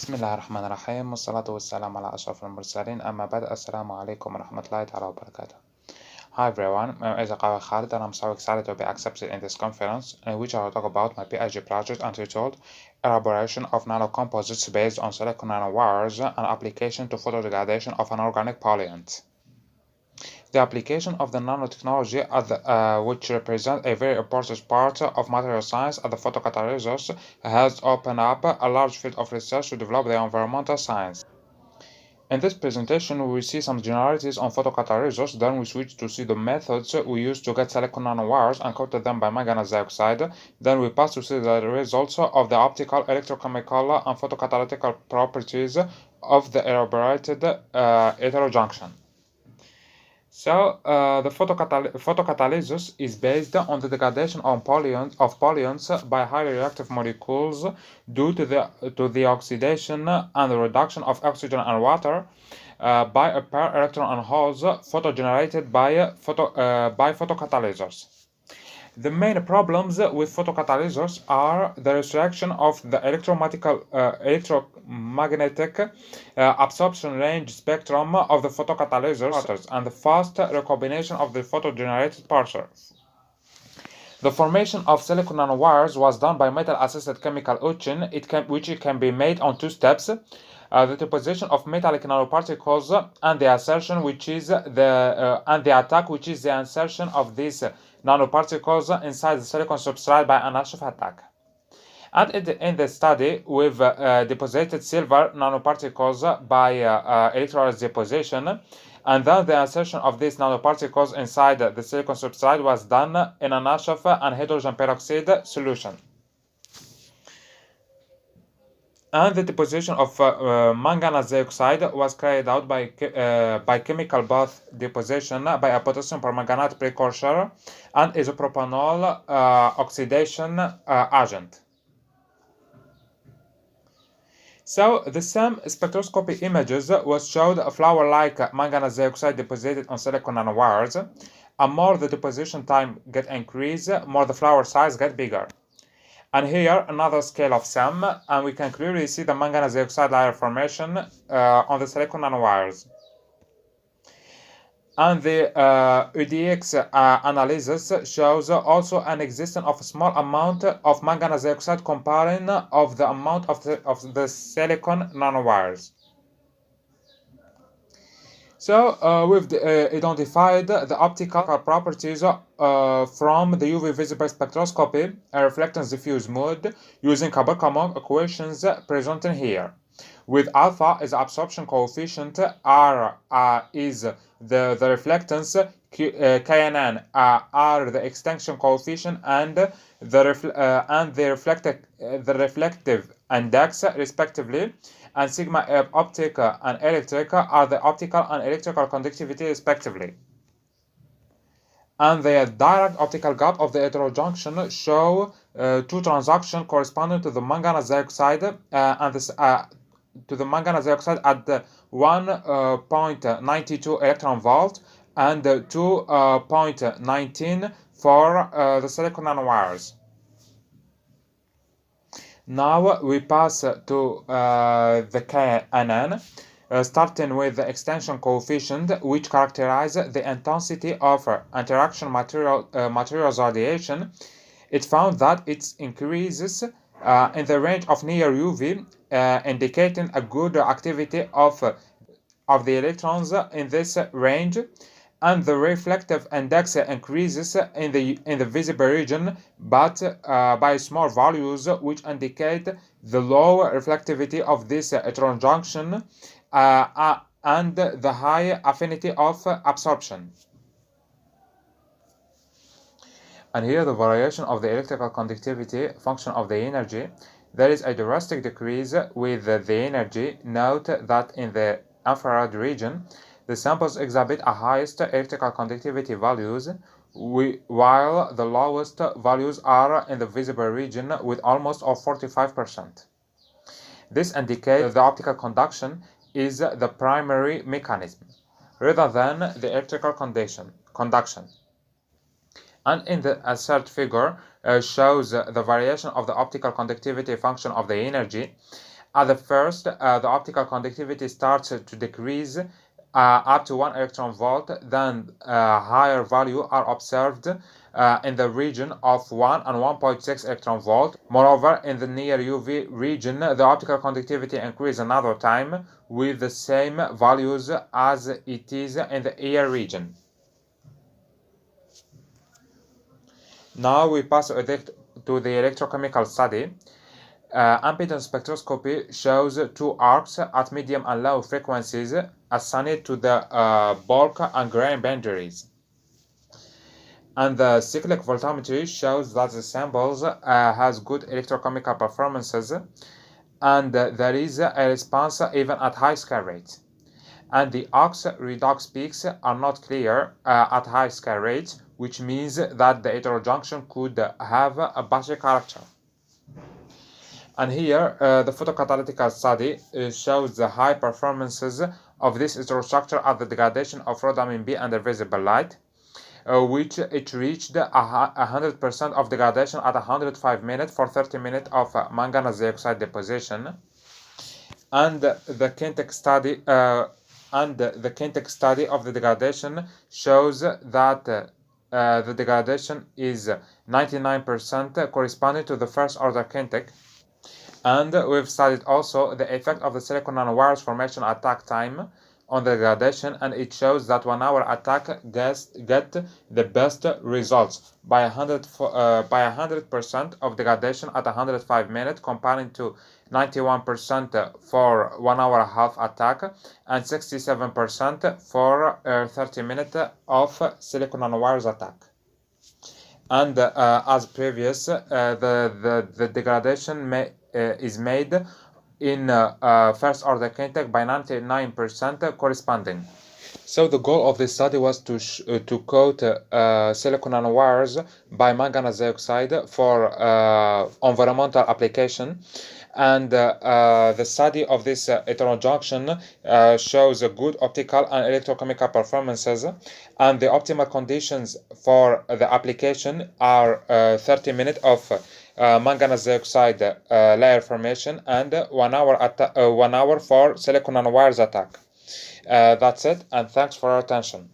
بسم الله الرحمن الرحيم والصلاة والسلام على أشرف المرسلين أما بعد السلام عليكم ورحمة الله تعالى وبركاته. Hi everyone, my name is Derkaoui Khaled and I'm so excited to be accepted in this conference in which I will talk about my PhD project entitled Elaboration of Nanocomposites based on silicon nanowires and application to photodegradation of anorganic pollutants. The application of the nanotechnology, which represents a very important part of material science at the photocatalysis, has opened up a large field of research to develop the environmental science. In this presentation, we will see some generalities on photocatalysis, then we switch to see the methods we use to get silicon nanowires and coated them by manganese dioxide, then we pass to see the results of the optical, electrochemical, and photocatalytic properties of the elaborated heterojunction. So, the photocatalysis is based on the degradation of pollutants by highly reactive molecules due to the oxidation and the reduction of oxygen and water by a pair electron and holes photogenerated by photocatalyzers. The main problems with photocatalyzers are the restriction of the electromagnetic absorption range spectrum of the photocatalyzers and the fast recombination of the photogenerated particles. The formation of silicon nanowires was done by metal-assisted chemical etching, which can be made on two steps. The deposition of metallic nanoparticles and the assertion, which is the attack, which is the insertion of these nanoparticles inside the silicon substrate by an active attack. And in the study, we've deposited silver nanoparticles by electrolysis deposition, and then the insertion of these nanoparticles inside the silicon substrate was done in an active and hydrogen peroxide solution. And the deposition of manganese dioxide was carried out by chemical bath deposition by a potassium permanganate precursor and isopropanol oxidation agent. So the same spectroscopy images was showed a flower-like manganese dioxide deposited on silicon nanowires, and more the deposition time get increased, more the flower size get bigger. And here another scale of SEM, and we can clearly see the manganese dioxide layer formation on the silicon nanowires. And the UDX analysis shows also an existence of a small amount of manganese dioxide comparing of the amount of the silicon nanowires. So we've identified the optical properties from the UV visible spectroscopy, reflectance diffuse mode, using Kabul-Kamong equations presented here. With alpha is the absorption coefficient, R is the reflectance, KNN are the extinction coefficient, and the reflective index respectively, and sigma F optic and electric are the optical and electrical conductivity respectively. And the direct optical gap of the heterojunction show two transactions corresponding to the manganese dioxide to the manganese dioxide at 1.92 electron volt and 2.19 for the silicon nanowires. Now we pass to the KNN, starting with the extension coefficient, which characterizes the intensity of interaction materials radiation. It found that it increases in the range of near UV, indicating a good activity of the electrons in this range, and the reflective index increases in the visible region, but by small values, which indicate the low reflectivity of this heterojunction and the high affinity of absorption. And here the variation of the electrical conductivity function of the energy. There is a drastic decrease with the energy. Note that in the infrared region, the samples exhibit a highest electrical conductivity values, while the lowest values are in the visible region with almost 45%. This indicates the optical conduction is the primary mechanism, rather than the electrical conduction. And in the assert figure shows the variation of the optical conductivity function of the energy. At the first, the optical conductivity starts to decrease up to 1 electron volt, then higher values are observed in the region of 1 and 1.6 electron volt. Moreover, in the near UV region, the optical conductivity increases another time with the same values as it is in the ER region. Now we pass to the electrochemical study. Impedance spectroscopy shows two arcs at medium and low frequencies assigned to the bulk and grain boundaries. And the cyclic voltammetry shows that the samples has good electrochemical performances, and there is a response even at high scale rates. And the aux redox peaks are not clear at high scale rates, which means that the heterojunction could have a battery character. And here, the photocatalytic study shows the high performances of this heterostructure at the degradation of rhodamin B under visible light, which it reached 100% of degradation at 105 minutes for 30 minutes of manganese dioxide deposition. And the kinetic study of the degradation shows that the degradation is 99% corresponding to the first order kinetic. And we've studied also the effect of the silicon nanowires formation attack time on the degradation, and it shows that 1 hour attack get the best results by 100% of degradation at 105 minutes, comparing to 91% for 1 hour and a half attack and 67% for 30 minutes of silicon nanowires attack. And as previous, the degradation is made in first order kinetic by 99% corresponding. So the goal of this study was to coat silicon nanowires by manganese dioxide for environmental application, and the study of this heterojunction shows good optical and electrochemical performances, and the optimal conditions for the application are 30 minutes of manganese dioxide layer formation and 1 hour for silicon nanowires attack. That's it, and thanks for your attention.